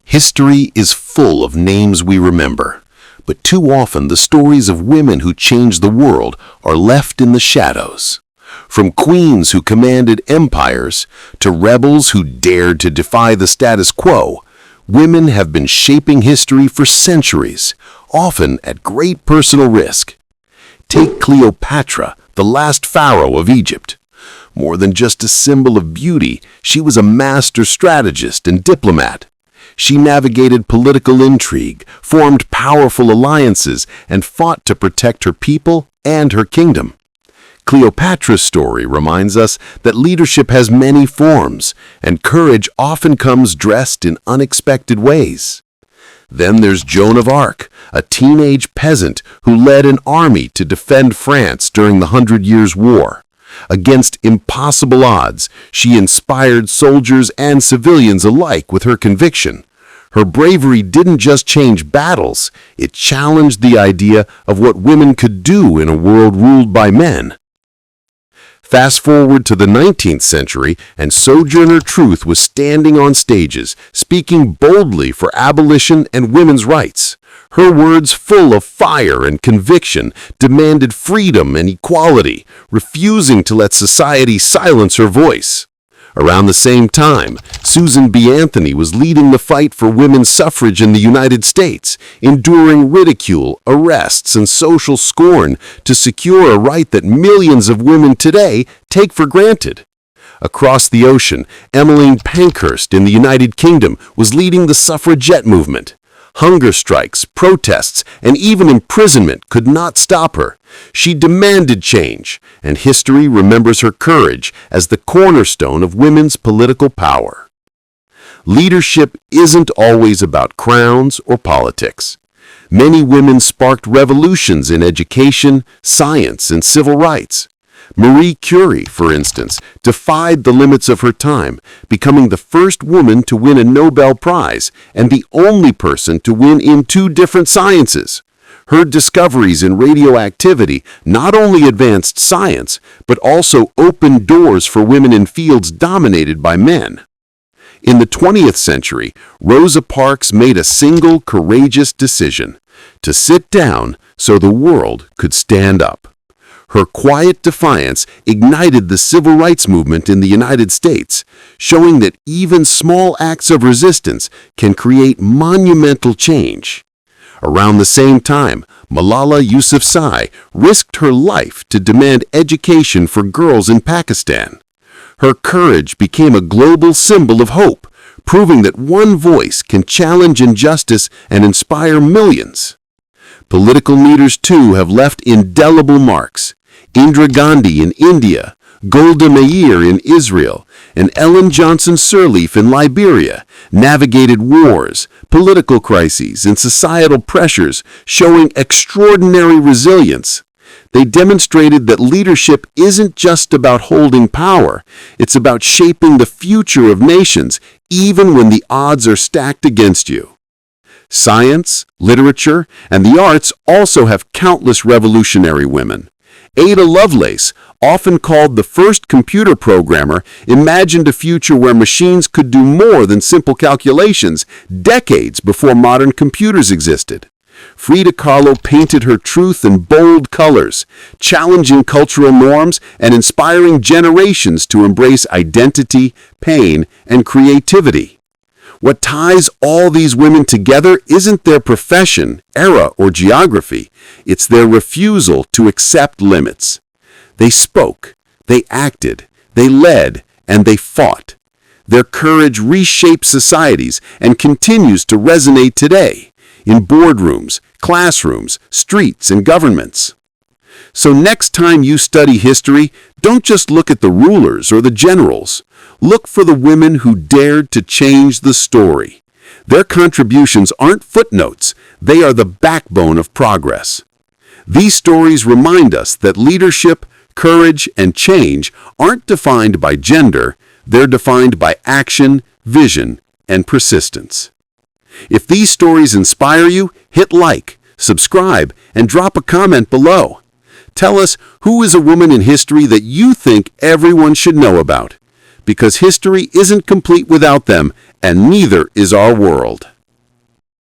History is full of names we remember, but too often the stories of women who changed the world are left in the shadows. From queens who commanded empires to rebels who dared to defy the status quo, women have been shaping history for centuries, often at great personal risk. Take Cleopatra, the last pharaoh of Egypt. More than just a symbol of beauty, she was a master strategist and diplomat. She navigated political intrigue, formed powerful alliances, and fought to protect her people and her kingdom. Cleopatra's story reminds us that leadership has many forms, and courage often comes dressed in unexpected ways. Then there's Joan of Arc, a teenage peasant who led an army to defend France during the 100 Years' War. Against impossible odds, she inspired soldiers and civilians alike with her conviction. Her bravery didn't just change battles, it challenged the idea of what women could do in a world ruled by men. Fast forward to the 19th century, and Sojourner Truth was standing on stages, speaking boldly for abolition and women's rights. Her words, full of fire and conviction, demanded freedom and equality, refusing to let society silence her voice. Around the same time, Susan B. Anthony was leading the fight for women's suffrage in the United States, enduring ridicule, arrests, and social scorn to secure a right that millions of women today take for granted. Across the ocean, Emmeline Pankhurst in the United Kingdom was leading the suffragette movement. Hunger strikes, protests, and even imprisonment could not stop her. She demanded change, and history remembers her courage as the cornerstone of women's political power. Leadership isn't always about crowns or politics. Many women sparked revolutions in education, science, and civil rights. Marie Curie, for instance, defied the limits of her time, becoming the first woman to win a Nobel Prize and the only person to win in 2 different sciences. Her discoveries in radioactivity not only advanced science, but also opened doors for women in fields dominated by men. In the 20th century, Rosa Parks made a single courageous decision: to sit down so the world could stand up. Her quiet defiance ignited the civil rights movement in the United States, showing that even small acts of resistance can create monumental change. Around the same time, Malala Yousafzai risked her life to demand education for girls in Pakistan. Her courage became a global symbol of hope, proving that one voice can challenge injustice and inspire millions. Political leaders, too, have left indelible marks. Indira Gandhi in India, Golda Meir in Israel, and Ellen Johnson Sirleaf in Liberia navigated wars, political crises, and societal pressures, showing extraordinary resilience. They demonstrated that leadership isn't just about holding power, it's about shaping the future of nations, even when the odds are stacked against you. Science, literature, and the arts also have countless revolutionary women. Ada Lovelace, often called the first computer programmer, imagined a future where machines could do more than simple calculations decades before modern computers existed. Frida Kahlo painted her truth in bold colors, challenging cultural norms and inspiring generations to embrace identity, pain, and creativity. What ties all these women together isn't their profession, era, or geography. It's their refusal to accept limits. They spoke, they acted, they led, and they fought. Their courage reshaped societies and continues to resonate today in boardrooms, classrooms, streets, and governments. So next time you study history, don't just look at the rulers or the generals. Look for the women who dared to change the story. Their contributions aren't footnotes, they are the backbone of progress. These stories remind us that leadership, courage, and change aren't defined by gender, they're defined by action, vision, and persistence. If these stories inspire you, hit like, subscribe, and drop a comment below. Tell us, who is a woman in history that you think everyone should know about? Because history isn't complete without them, and neither is our world.